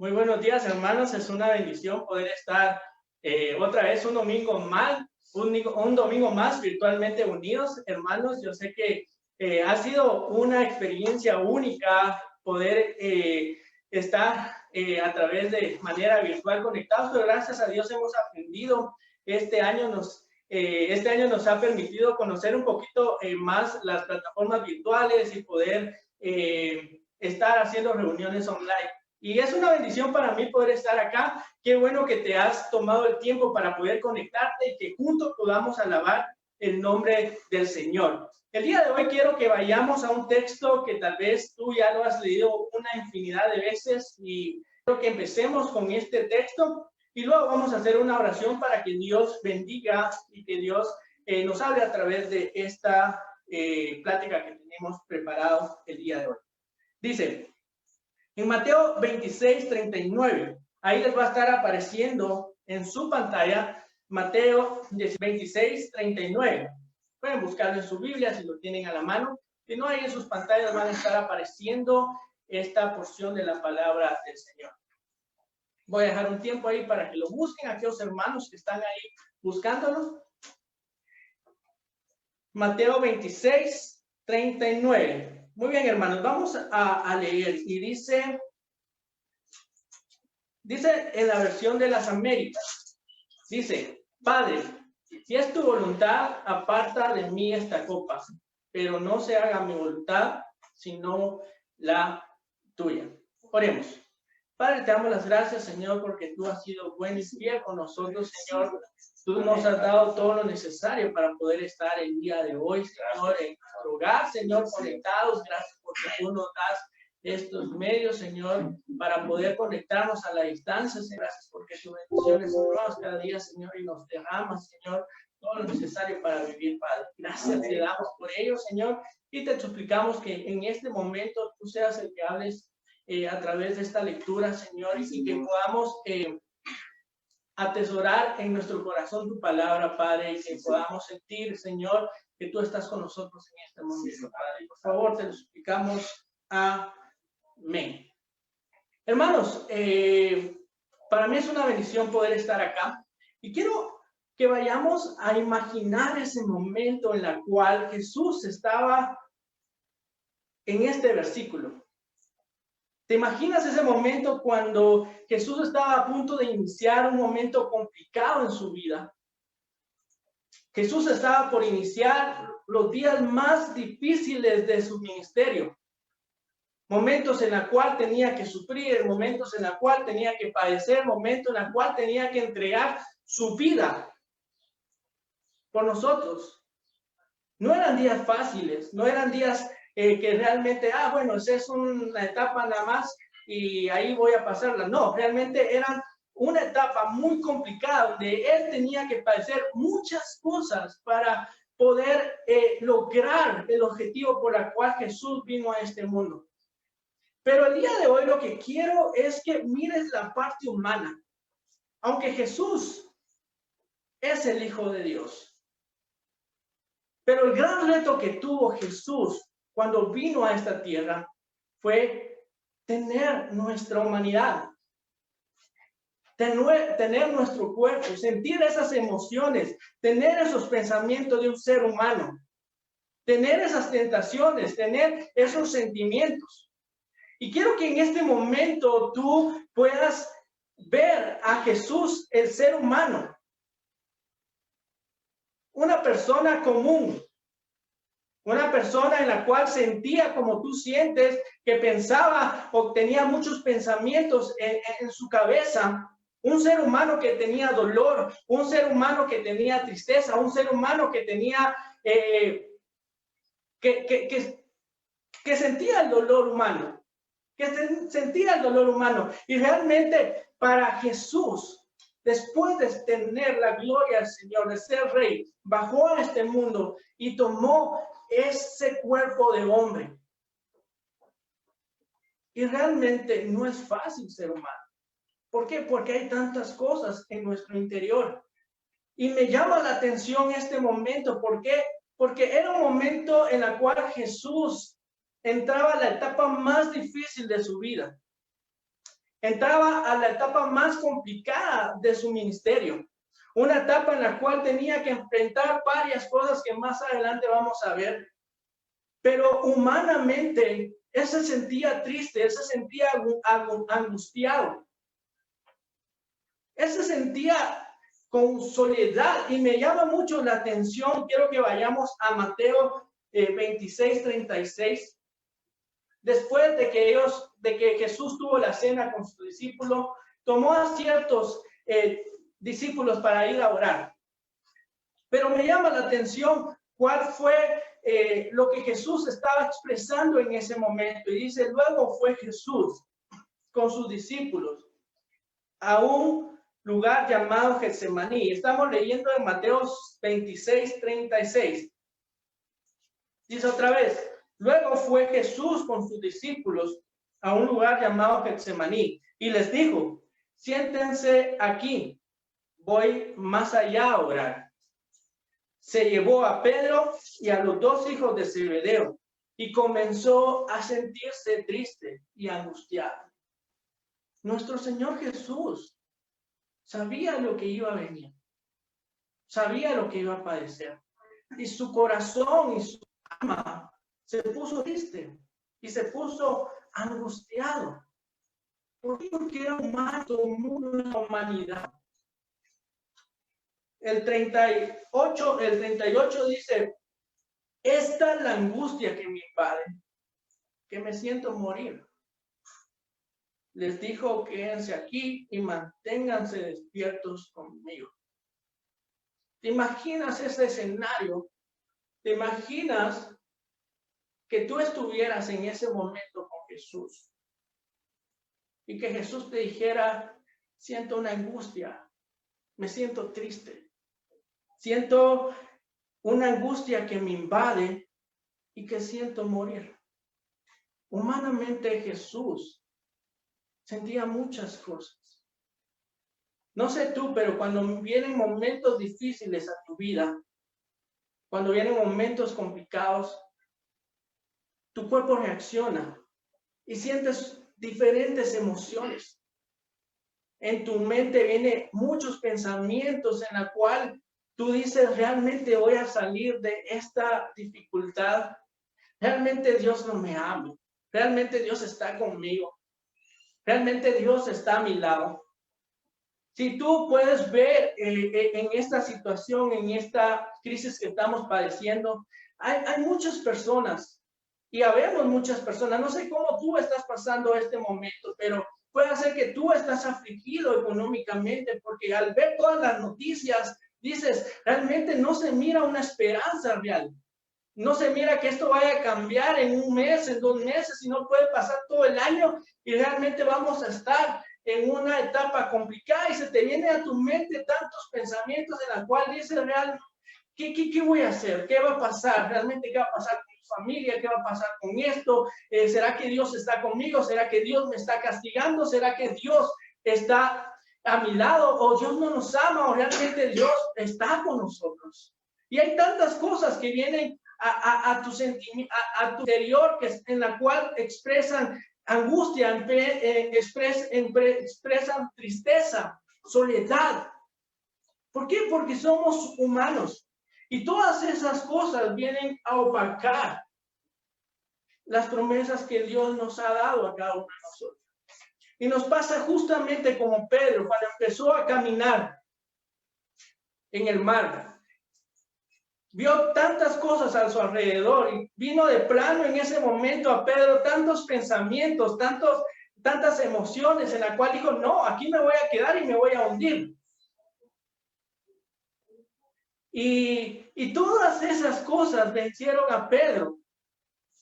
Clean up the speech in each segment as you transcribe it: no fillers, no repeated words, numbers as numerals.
Muy buenos días, hermanos. Es una bendición poder estar otra vez un domingo más, un domingo más virtualmente unidos, hermanos. Yo sé que ha sido una experiencia única poder estar a través de manera virtual conectados, pero gracias a Dios hemos aprendido. Este año nos ha permitido conocer un poquito más las plataformas virtuales y poder estar haciendo reuniones online. Y es una bendición para mí poder estar acá. Qué bueno que te has tomado el tiempo para poder conectarte y que juntos podamos alabar el nombre del Señor. El día de hoy quiero que vayamos a un texto que tal vez tú ya lo has leído una infinidad de veces y quiero que empecemos con este texto y luego vamos a hacer una oración para que Dios bendiga y que Dios nos hable a través de esta plática que tenemos preparado el día de hoy. Dice, en Mateo 26:39, ahí les va a estar apareciendo en su pantalla Mateo 26:39. Pueden buscarlo en su Biblia si lo tienen a la mano. Si no, ahí en sus pantallas van a estar apareciendo esta porción de la palabra del Señor. Voy a dejar un tiempo ahí para que lo busquen aquellos hermanos que están ahí buscándolos. Mateo 26:39. Muy bien, hermanos, vamos a leer. Y dice en la versión de las Américas, dice, Padre, si es tu voluntad, aparta de mí esta copa, pero no se haga mi voluntad, sino la tuya. Oremos. Padre, te damos las gracias, Señor, porque tú has sido buen y fiel con nosotros, Señor. Tú nos has dado todo lo necesario para poder estar el día de hoy, Señor, en nuestro hogar, Señor, conectados. Gracias porque tú nos das estos medios, Señor, para poder conectarnos a la distancia. Gracias porque tus bendiciones son nuevas cada día, Señor, y nos derramas, Señor, todo lo necesario para vivir, Padre. Gracias te damos por ello, Señor, y te suplicamos que en este momento tú seas el que hables a través de esta lectura, Señor, y que podamos atesorar en nuestro corazón tu palabra, Padre, y que podamos sentir, Señor, que tú estás con nosotros en este momento, Padre. Por favor, te lo suplicamos. Amén. Hermanos, para mí es una bendición poder estar acá y quiero que vayamos a imaginar ese momento en el cual Jesús estaba en este versículo. ¿Te imaginas ese momento cuando Jesús estaba a punto de iniciar un momento complicado en su vida? Jesús estaba por iniciar los días más difíciles de su ministerio. Momentos en los cuales tenía que sufrir, momentos en los cuales tenía que padecer, momentos en los cuales tenía que entregar su vida por nosotros. No eran días fáciles, no eran días que realmente, bueno, esa es una etapa nada más y ahí voy a pasarla. No, realmente eran una etapa muy complicada donde él tenía que padecer muchas cosas para poder lograr el objetivo por el cual Jesús vino a este mundo. Pero el día de hoy lo que quiero es que mires la parte humana. Aunque Jesús es el Hijo de Dios. Pero el gran reto que tuvo Jesús cuando vino a esta tierra fue tener nuestra humanidad. Tener nuestro cuerpo, sentir esas emociones, tener esos pensamientos de un ser humano. Tener esas tentaciones, tener esos sentimientos. Y quiero que en este momento tú puedas ver a Jesús, el ser humano. Una persona común. Una persona en la cual sentía como tú sientes, que pensaba o tenía muchos pensamientos en su cabeza. Un ser humano que tenía dolor, un ser humano que tenía tristeza, un ser humano que tenía, que sentía el dolor humano. Sentía el dolor humano. Y realmente para Jesús, después de tener la gloria del Señor, de ser rey, bajó a este mundo y tomó ese cuerpo de hombre. Y realmente no es fácil ser humano. ¿Por qué? Porque hay tantas cosas en nuestro interior. Y me llama la atención este momento. ¿Por qué? Porque era un momento en el cual Jesús entraba a la etapa más difícil de su vida. entraba a la etapa más complicada de su ministerio. Una etapa en la cual tenía que enfrentar varias cosas que más adelante vamos a ver. Pero humanamente, él se sentía triste, él se sentía angustiado. Él se sentía con soledad y me llama mucho la atención. Quiero que vayamos a Mateo 26:36. Después de que Jesús tuvo la cena con su discípulo, tomó a ciertos discípulos para ir a orar. Pero me llama la atención cuál fue lo que Jesús estaba expresando en ese momento. Y dice, luego fue Jesús con sus discípulos a un lugar llamado Getsemaní. Estamos leyendo en Mateo 26:36. Dice otra vez, luego fue Jesús con sus discípulos a un lugar llamado Getsemaní y les dijo, siéntense aquí, voy más allá a orar. Se llevó a Pedro y a los dos hijos de Zebedeo y comenzó a sentirse triste y angustiado. Nuestro Señor Jesús sabía lo que iba a venir, sabía lo que iba a padecer, y su corazón y su alma se puso triste y se puso angustiado. Porque era humano, todo el mundo de la humanidad. El 38 dice, esta es la angustia que me invade, que me siento morir. Les dijo, quédense aquí y manténganse despiertos conmigo. ¿Te imaginas ese escenario? ¿Te imaginas que tú estuvieras en ese momento con Jesús? Y que Jesús te dijera, siento una angustia, me siento triste, siento una angustia que me invade y que siento morir. Humanamente Jesús sentía muchas cosas. No sé tú, pero cuando vienen momentos difíciles a tu vida, cuando vienen momentos complicados, tu cuerpo reacciona y sientes diferentes emociones. En tu mente vienen muchos pensamientos en la cual tú dices, realmente voy a salir de esta dificultad. Realmente Dios no me ama. Realmente Dios está conmigo. Realmente Dios está a mi lado. Si tú puedes ver en esta situación, en esta crisis que estamos padeciendo, hay muchas personas y habemos muchas personas. No sé cómo tú estás pasando este momento, pero puede ser que tú estás afligido económicamente porque al ver todas las noticias dices, realmente no se mira una esperanza real. No se mira que esto vaya a cambiar en un mes, en 2 meses, sino puede pasar todo el año y realmente vamos a estar en una etapa complicada y se te viene a tu mente tantos pensamientos en la cual dices, realmente, ¿qué voy a hacer? ¿Qué va a pasar? ¿Realmente qué va a pasar con mi familia? ¿Qué va a pasar con esto? ¿Será que Dios está conmigo? ¿Será que Dios me está castigando? ¿Será que Dios está a mi lado? ¿O Dios no nos ama? ¿O realmente Dios está con nosotros? Y hay tantas cosas que vienen a tu sentimiento, a tu interior, en la cual expresan angustia, expresan tristeza, soledad. ¿Por qué? Porque somos humanos. Y todas esas cosas vienen a opacar las promesas que Dios nos ha dado a cada uno de nosotros. Y nos pasa justamente como Pedro, cuando empezó a caminar en el mar. Vio tantas cosas a su alrededor y vino de plano en ese momento a Pedro tantos pensamientos, tantas emociones en la cual dijo, no, aquí me voy a quedar y me voy a hundir. Y todas esas cosas vencieron a Pedro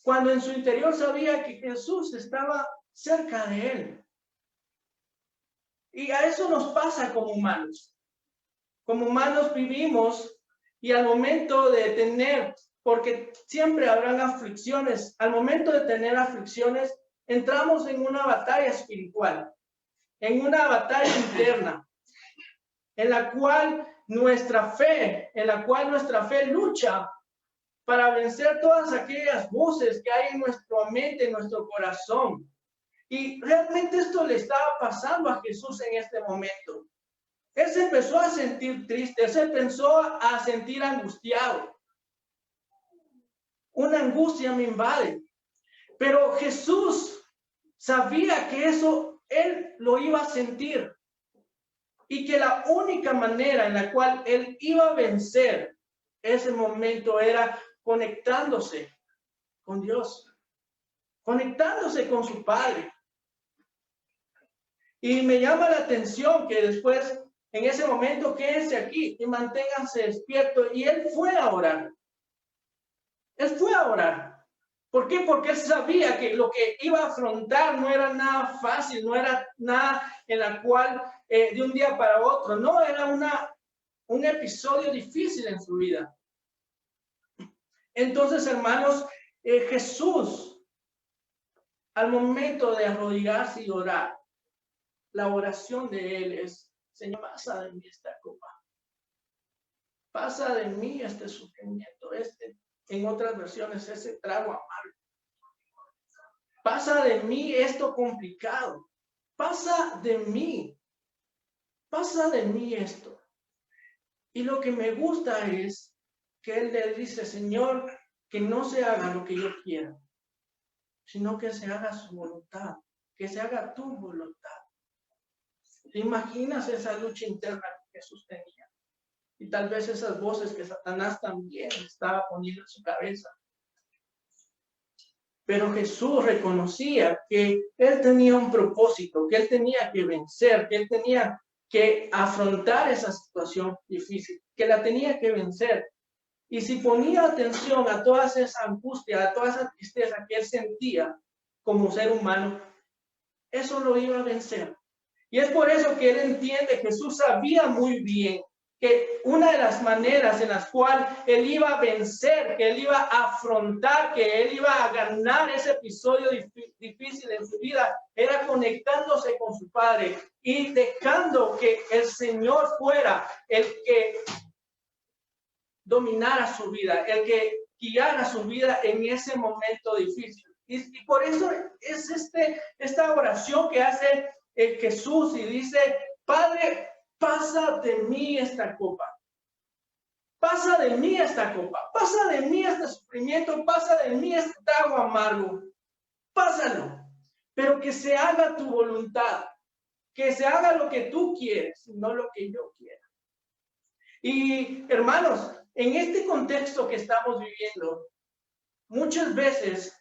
cuando en su interior sabía que Jesús estaba cerca de él. Y a eso nos pasa como humanos. Como humanos vivimos y al momento de tener, porque siempre habrán aflicciones, al momento de tener aflicciones, entramos en una batalla espiritual, en una batalla interna, en la cual nuestra fe lucha para vencer todas aquellas voces que hay en nuestra mente, en nuestro corazón, Y realmente esto le estaba pasando a Jesús en este momento. Él se empezó a sentir triste, él se empezó a sentir angustiado. Una angustia me invade. Pero Jesús sabía que eso él lo iba a sentir. Y que la única manera en la cual él iba a vencer ese momento era conectándose con Dios, conectándose con su Padre. Y me llama la atención que después, en ese momento, quédense aquí y manténganse despiertos. Y él fue a orar. Él fue a orar. ¿Por qué? Porque él sabía que lo que iba a afrontar no era nada fácil, no era nada en la cual de un día para otro, no, era un episodio difícil en su vida. Entonces, hermanos, Jesús, al momento de arrodillarse y orar, la oración de él es: Señor, pasa de mí esta copa, pasa de mí este sufrimiento, en otras versiones, ese trago amargo. Pasa de mí esto complicado. Pasa de mí esto. Y lo que me gusta es que él le dice: Señor, que no se haga lo que yo quiera, sino que se haga su voluntad, que se haga tu voluntad. ¿Te imaginas esa lucha interna que Jesús tenía? Y tal vez esas voces que Satanás también estaba poniendo en su cabeza. Pero Jesús reconocía que él tenía un propósito, que él tenía que vencer, que él tenía que afrontar esa situación difícil, que la tenía que vencer. Y si ponía atención a toda esa angustia, a toda esa tristeza que él sentía como ser humano, eso lo iba a vencer. Y es por eso que él entiende, Jesús sabía muy bien que una de las maneras en las cuales él iba a vencer, que él iba a afrontar, que él iba a ganar ese episodio difícil en su vida, era conectándose con su Padre y dejando que el Señor fuera el que dominara su vida, el que guiara su vida en ese momento difícil. Y por eso es esta oración que hace Jesús y dice: Padre, pasa de mí esta copa. Pasa de mí esta copa. Pasa de mí este sufrimiento. Pasa de mí este trago amargo. Pásalo. Pero que se haga tu voluntad. Que se haga lo que tú quieres, no lo que yo quiera. Y hermanos, en este contexto que estamos viviendo, muchas veces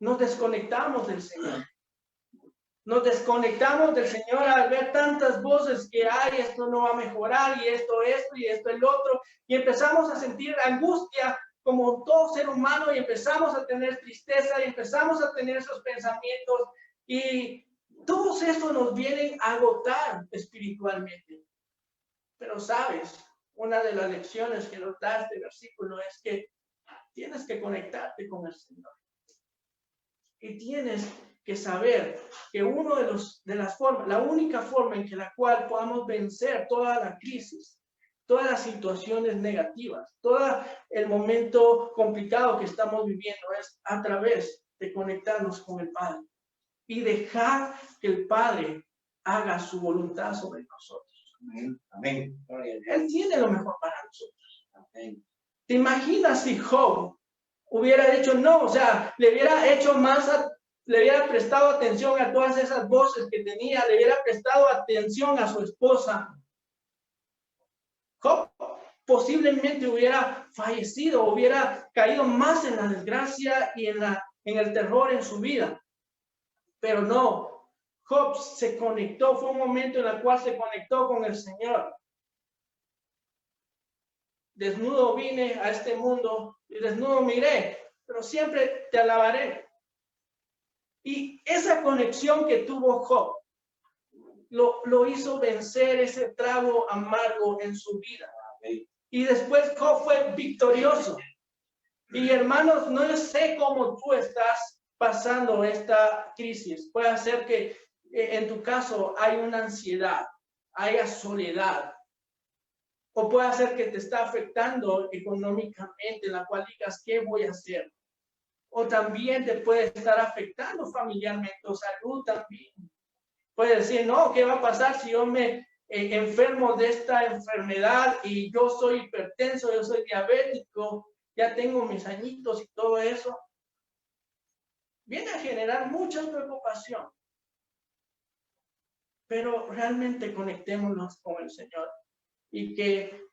nos desconectamos del Señor. Nos desconectamos del Señor al ver tantas voces que hay: esto no va a mejorar, y esto, el otro, y empezamos a sentir angustia como todo ser humano, y empezamos a tener tristeza, y empezamos a tener esos pensamientos, y todos estos nos vienen a agotar espiritualmente. Pero sabes, una de las lecciones que nos da este versículo es que tienes que conectarte con el Señor. Y tienes que saber que la única forma en que la cual podamos vencer toda la crisis, todas las situaciones negativas, todo el momento complicado que estamos viviendo, es a través de conectarnos con el Padre y dejar que el Padre haga su voluntad sobre nosotros. Amén. Amén. Él tiene lo mejor para nosotros. Amén. ¿Te imaginas si Job hubiera dicho no? O sea, le hubiera prestado atención a todas esas voces que tenía, le hubiera prestado atención a su esposa. Job posiblemente hubiera fallecido, hubiera caído más en la desgracia y en el terror en su vida. Pero no, Job se conectó, fue un momento en el cual se conectó con el Señor. Desnudo vine a este mundo y desnudo miré, pero siempre te alabaré. Y esa conexión que tuvo Job lo hizo vencer ese trago amargo en su vida. Y después Job fue victorioso. Y hermanos, no sé cómo tú estás pasando esta crisis. Puede ser que en tu caso hay una ansiedad, haya soledad. O puede ser que te está afectando económicamente, en la cual digas: ¿qué voy a hacer? o también te puede estar afectando familiarmente o salud también. Puedes decir, no, ¿qué va a pasar si yo me enfermo de esta enfermedad y yo soy hipertenso, yo soy diabético, ya tengo mis añitos y todo eso? Viene a generar mucha preocupación. Pero realmente conectémonos con el Señor y que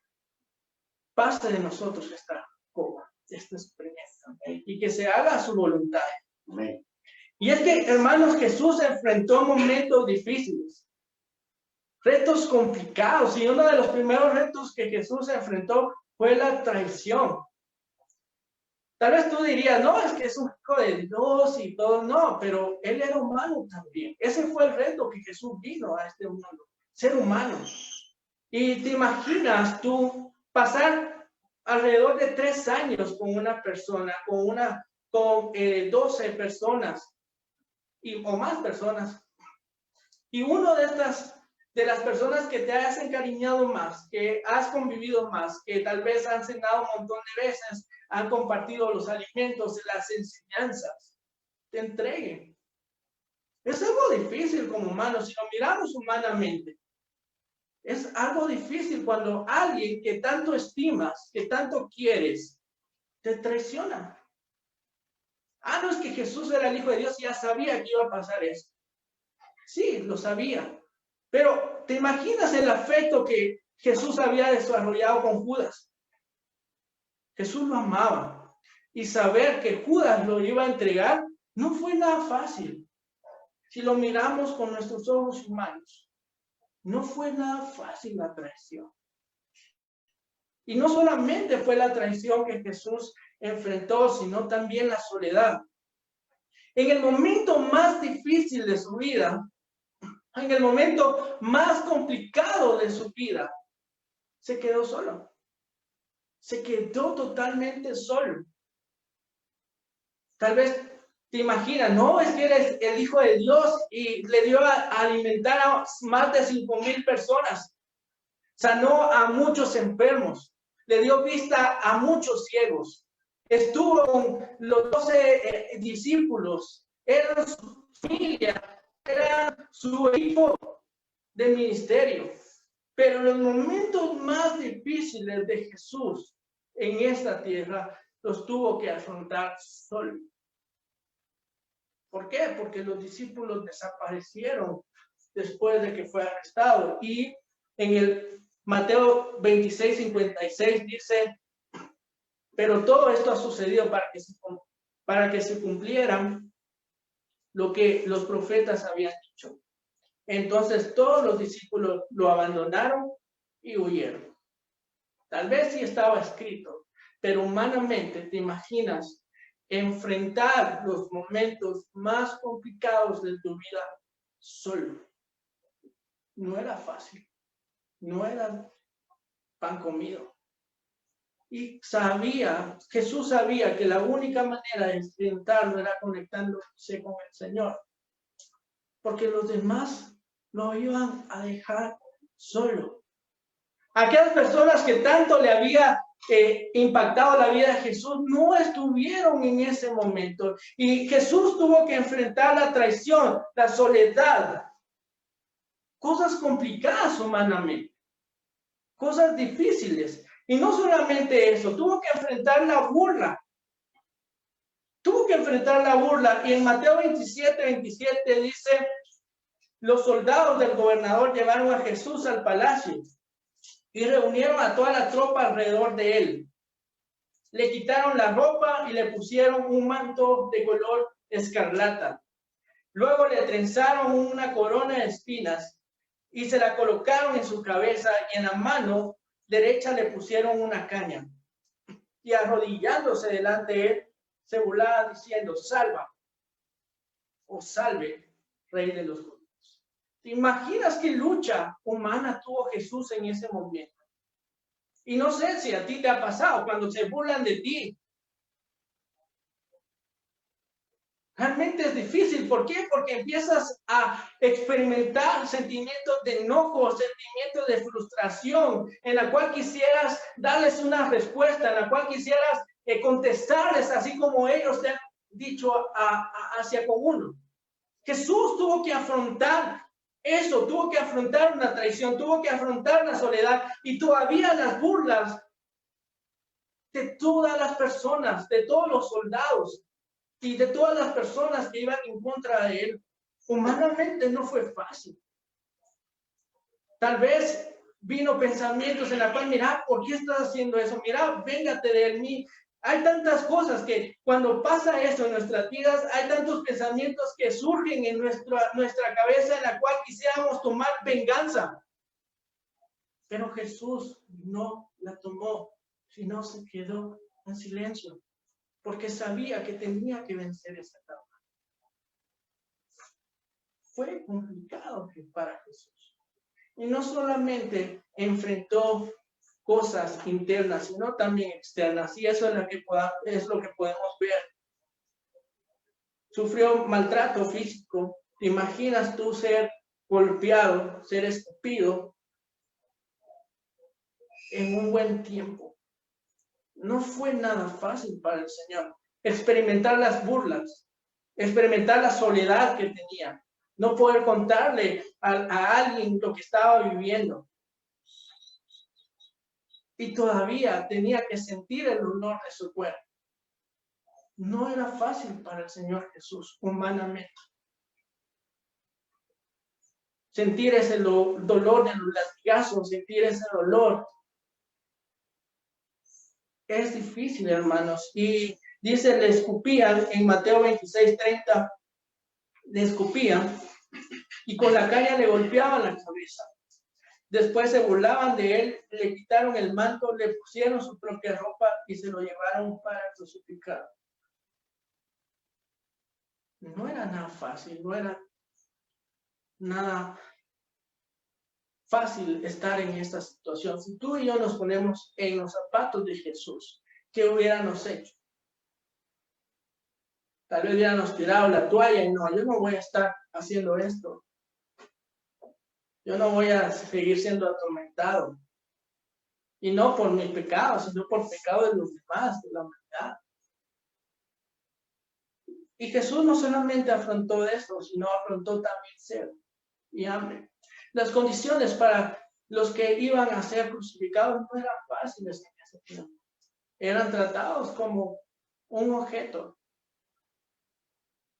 pase de nosotros esta copa, esta experiencia, y que se haga su voluntad. Amén. Y es que, hermanos, Jesús enfrentó momentos difíciles, retos complicados, y uno de los primeros retos que Jesús enfrentó fue la traición. Tal vez tú dirías, no, es que es un hijo de Dios y todo, no, pero él era humano también. Ese fue el reto que Jesús vino a este mundo, ser humano. Y te imaginas tú pasar alrededor de 3 años con una persona, con 12 personas o más personas. Y uno de las personas que te has encariñado más, que has convivido más, que tal vez han cenado un montón de veces, han compartido los alimentos, las enseñanzas, te entreguen. Es algo difícil como humanos, si lo miramos humanamente. Es algo difícil cuando alguien que tanto estimas, que tanto quieres, te traiciona. No es que Jesús era el Hijo de Dios y ya sabía que iba a pasar eso. Sí, lo sabía. Pero ¿te imaginas el afecto que Jesús había desarrollado con Judas? Jesús lo amaba. Y saber que Judas lo iba a entregar no fue nada fácil. Si lo miramos con nuestros ojos humanos, no fue nada fácil la traición. Y no solamente fue la traición que Jesús enfrentó, sino también la soledad. En el momento más difícil de su vida, en el momento más complicado de su vida, se quedó solo. Se quedó totalmente solo. Tal vez te imaginas, no, es que eres el Hijo de Dios y le dio a alimentar a más de 5,000 personas. Sanó a muchos enfermos. Le dio vista a muchos ciegos. Estuvo con los 12 discípulos. Eran su familia, era su equipo de ministerio. Pero en los momentos más difíciles de Jesús en esta tierra, los tuvo que afrontar solo. ¿Por qué? Porque los discípulos desaparecieron después de que fue arrestado. Y en el Mateo 26:56 dice, pero todo esto ha sucedido para que se cumplieran lo que los profetas habían dicho. Entonces todos los discípulos lo abandonaron y huyeron. Tal vez sí estaba escrito, pero humanamente te imaginas enfrentar los momentos más complicados de tu vida solo. No era fácil, no era pan comido. Y Jesús sabía que la única manera de enfrentarlo era conectándose con el Señor, porque los demás lo iban a dejar solo. Aquellas personas que tanto le había impactado la vida de Jesús no estuvieron en ese momento. Y Jesús tuvo que enfrentar la traición, la soledad, cosas complicadas humanamente, cosas difíciles. Y no solamente eso, tuvo que enfrentar la burla. Tuvo que enfrentar la burla. Y en Mateo 27:27 dice, los soldados del gobernador llevaron a Jesús al palacio y reunieron a toda la tropa alrededor de él. Le quitaron la ropa y le pusieron un manto de color escarlata. Luego le trenzaron una corona de espinas y se la colocaron en su cabeza, y en la mano derecha le pusieron una caña. Y arrodillándose delante de él, se burlaba diciendo, salva o salve, Rey de los judíos. ¿Te imaginas qué lucha humana tuvo Jesús en ese momento? Y no sé si a ti te ha pasado cuando se burlan de ti. Realmente es difícil. ¿Por qué? Porque empiezas a experimentar sentimientos de enojo, sentimientos de frustración, en la cual quisieras darles una respuesta, en la cual quisieras contestarles así como ellos te han dicho hacia con uno. Jesús tuvo que afrontar eso, tuvo que afrontar una traición, tuvo que afrontar la soledad y todavía las burlas de todas las personas, de todos los soldados y de todas las personas que iban en contra de él. Humanamente no fue fácil. Tal vez vino pensamientos en la cual, mira, ¿por qué estás haciendo eso? Mira, véngate de mí. Hay tantas cosas que cuando pasa eso en nuestras vidas, hay tantos pensamientos que surgen en nuestra cabeza en la cual quisiéramos tomar venganza. Pero Jesús no la tomó, sino se quedó en silencio, porque sabía que tenía que vencer esa etapa. Fue complicado para Jesús. Y no solamente enfrentó cosas internas, sino también externas. Y eso es lo que podemos ver. Sufrió maltrato físico. ¿Te imaginas tú ser golpeado, ser escupido en un buen tiempo? No fue nada fácil para el Señor. Experimentar las burlas, experimentar la soledad que tenía, no poder contarle a alguien lo que estaba viviendo. Y todavía tenía que sentir el olor de su cuerpo. No era fácil para el Señor Jesús, humanamente. Sentir ese dolor de los latigazos, sentir ese dolor. Es difícil, hermanos. Y dice, le escupían, en Mateo 26:30, le escupían y con la caña le golpeaban la cabeza. Después se burlaban de él, le quitaron el manto, le pusieron su propia ropa y se lo llevaron para crucificar. No era nada fácil, no era nada fácil estar en esta situación. Si tú y yo nos ponemos en los zapatos de Jesús, ¿qué hubiéramos hecho? Tal vez hubiéramos tirado la toalla y no, yo no voy a estar haciendo esto. Yo no voy a seguir siendo atormentado. Y no por mi pecado, sino por pecado de los demás, de la humanidad. Y Jesús no solamente afrontó esto, sino afrontó también sed y hambre. Las condiciones para los que iban a ser crucificados no eran fáciles en ese tiempo. Eran tratados como un objeto.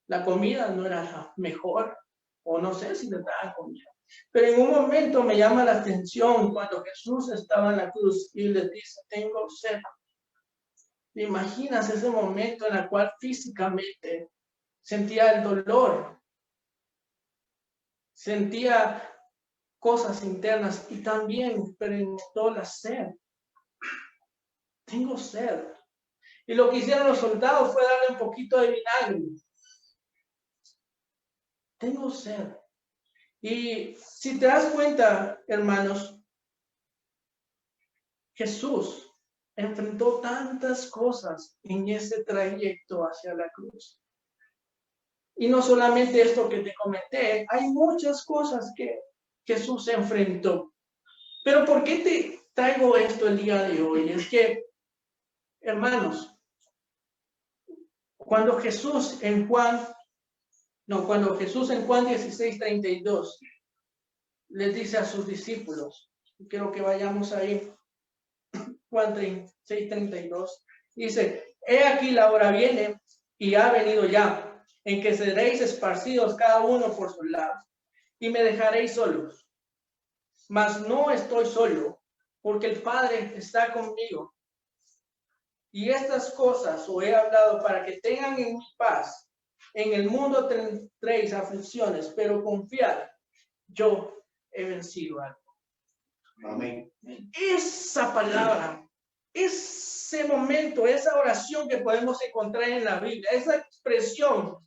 La comida no era la mejor, o no sé si les daban comida. Pero en un momento me llama la atención cuando Jesús estaba en la cruz y les dice, tengo sed. ¿Te imaginas ese momento en el cual físicamente sentía el dolor? Sentía cosas internas y también experimentó la sed. Tengo sed. Y lo que hicieron los soldados fue darle un poquito de vinagre. Tengo sed. Y si te das cuenta, hermanos, Jesús enfrentó tantas cosas en ese trayecto hacia la cruz. Y no solamente esto que te comenté, hay muchas cosas que Jesús enfrentó. Pero ¿por qué te traigo esto el día de hoy? Es que, hermanos, cuando Jesús en Juan 16:32 les dice a sus discípulos, quiero que vayamos ahí, Juan 6:32, dice, he aquí la hora viene y ha venido ya, en que seréis esparcidos cada uno por su lado, y me dejaréis solos. Mas no estoy solo, porque el Padre está conmigo. Y estas cosas os he hablado para que tengan en mi paz. En el mundo tendréis aflicciones, pero confiad, yo he vencido algo. Amén. Esa palabra, ese momento, esa oración que podemos encontrar en la Biblia, esa expresión,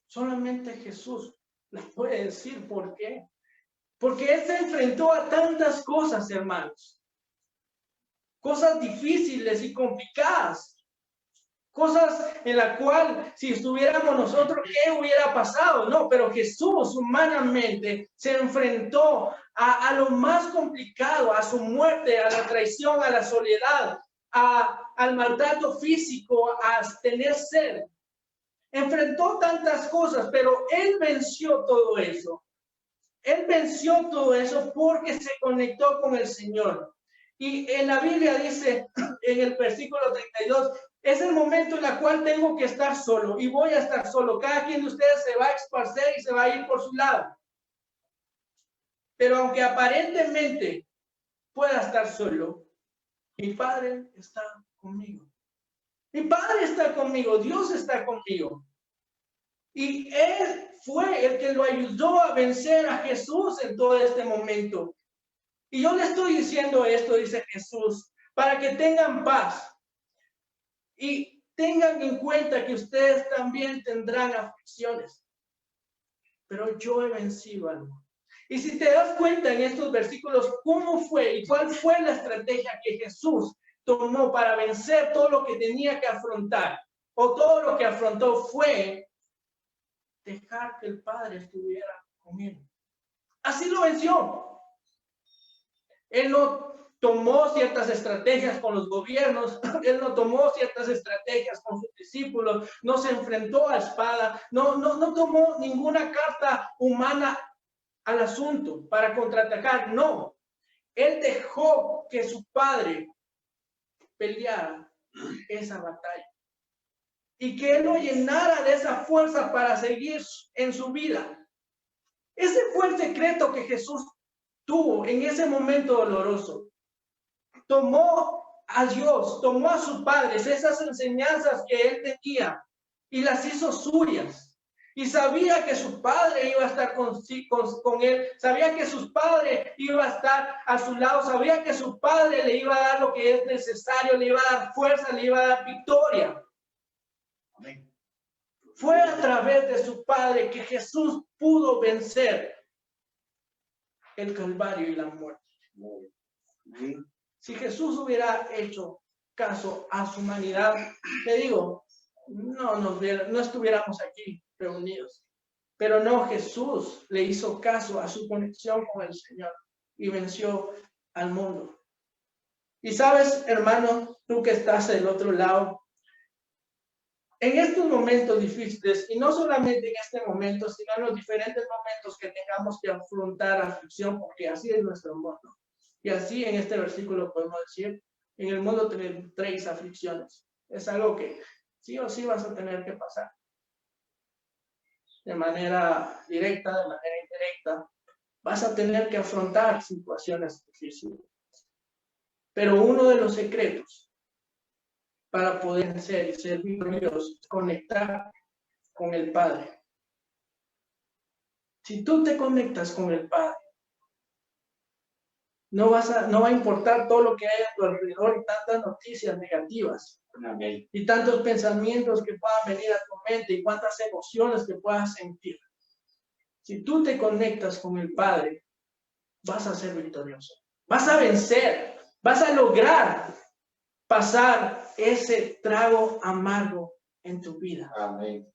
solamente Jesús la puede decir. ¿Por qué? Porque Él se enfrentó a tantas cosas, hermanos. Cosas difíciles y complicadas. Cosas en la cual, si estuviéramos nosotros, ¿qué hubiera pasado? No, pero Jesús humanamente se enfrentó a lo más complicado, a su muerte, a la traición, a la soledad, a al maltrato físico, a tener sed. Enfrentó tantas cosas, pero él venció todo eso. Él venció todo eso porque se conectó con el Señor. Y en la Biblia dice, en el versículo 32, es el momento en el cual tengo que estar solo y voy a estar solo. Cada quien de ustedes se va a esparcer y se va a ir por su lado. Pero aunque aparentemente pueda estar solo, mi Padre está conmigo. Mi Padre está conmigo, Dios está conmigo. Y Él fue el que lo ayudó a vencer a Jesús en todo este momento. Y yo le estoy diciendo esto, dice Jesús, para que tengan paz. Y tengan en cuenta que ustedes también tendrán aflicciones. Pero yo he vencido al mundo. Y si te das cuenta en estos versículos, ¿cómo fue y cuál fue la estrategia que Jesús tomó para vencer todo lo que tenía que afrontar? O todo lo que afrontó fue dejar que el Padre estuviera con él. Así lo venció. Él no tomó ciertas estrategias con los gobiernos, él no tomó ciertas estrategias con sus discípulos, no se enfrentó a espada, no tomó ninguna carta humana al asunto para contraatacar. No, él dejó que su Padre peleara esa batalla y que él lo llenara de esa fuerza para seguir en su vida. Ese fue el secreto que Jesús tuvo en ese momento doloroso. Tomó a Dios, tomó a sus padres, esas enseñanzas que él tenía y las hizo suyas. Y sabía que su padre iba a estar con él, sabía que su padre iba a estar a su lado, sabía que su padre le iba a dar lo que es necesario, le iba a dar fuerza, le iba a dar victoria. Amén. Fue a través de su padre que Jesús pudo vencer el Calvario y la muerte. Si Jesús hubiera hecho caso a su humanidad, te digo, no estuviéramos aquí reunidos. Pero no, Jesús le hizo caso a su conexión con el Señor y venció al mundo. Y sabes, hermano, tú que estás del otro lado, en estos momentos difíciles, y no solamente en este momento, sino en los diferentes momentos que tengamos que afrontar aflicción, porque así es nuestro mundo. Y así en este versículo podemos decir, en el mundo tendréis aflicciones. Es algo que sí o sí vas a tener que pasar. De manera directa, de manera indirecta, vas a tener que afrontar situaciones difíciles. Pero uno de los secretos para poder ser y servir a Dios es conectar con el Padre. Si tú te conectas con el Padre, no va a importar todo lo que hay a tu alrededor y tantas noticias negativas. Amén. Y tantos pensamientos que puedan venir a tu mente y cuántas emociones que puedas sentir. Si tú te conectas con el Padre, vas a ser victorioso. Vas a vencer, vas a lograr pasar ese trago amargo en tu vida. Amén.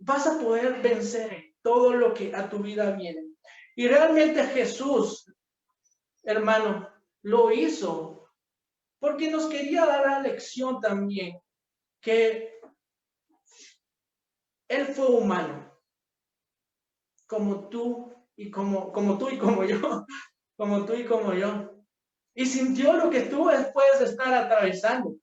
Vas a poder vencer todo lo que a tu vida viene. Y realmente Jesús, hermano, lo hizo porque nos quería dar la lección también que Él fue humano, como tú y como yo, como tú y como yo. Y sintió lo que tú puedes estar atravesando.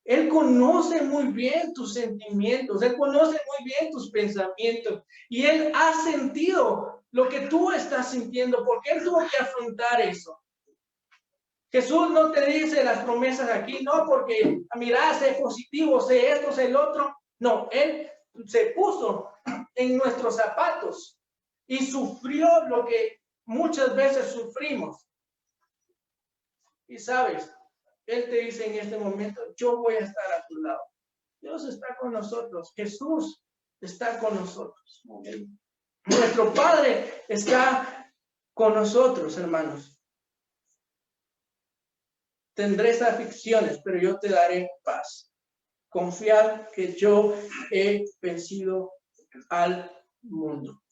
Él conoce muy bien tus sentimientos, Él conoce muy bien tus pensamientos y Él ha sentido lo que tú estás sintiendo porque Él tuvo que afrontar eso. Jesús no te dice las promesas aquí, no porque, mira, sé positivo, sé esto, sé el otro. No, Él se puso en nuestros zapatos y sufrió lo que muchas veces sufrimos. Y sabes, Él te dice en este momento, yo voy a estar a tu lado. Dios está con nosotros. Jesús está con nosotros. Nuestro Padre está con nosotros, hermanos. Tendréis aflicciones, pero yo te daré paz. Confiad que yo he vencido al mundo.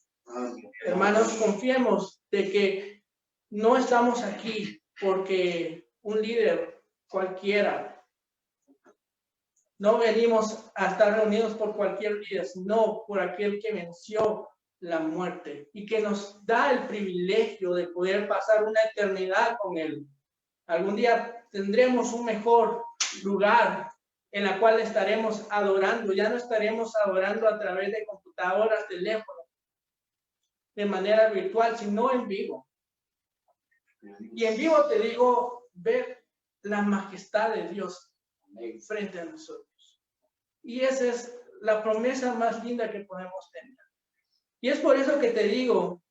Hermanos, confiemos de que no estamos aquí porque un líder cualquiera No venimos a estar reunidos por cualquier día, sino por aquel que venció la muerte y que nos da el privilegio de poder pasar una eternidad con Él. Algún día tendremos un mejor lugar en la cual estaremos adorando. Ya no estaremos adorando a través de computadoras, teléfonos, de manera virtual, sino en vivo. Y en vivo te digo, ver la majestad de Dios frente a nosotros. Y esa es la promesa más linda que podemos tener. Y es por eso que te digo,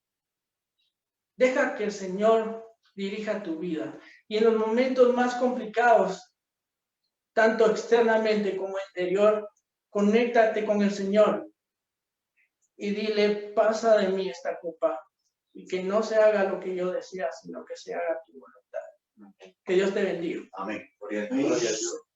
deja que el Señor dirija tu vida. Y en los momentos más complicados, tanto externamente como interior, conéctate con el Señor y dile, pasa de mí esta copa y que no se haga lo que yo desea, sino que se haga tu voluntad. Que Dios te bendiga. Amén. Gloria a Dios.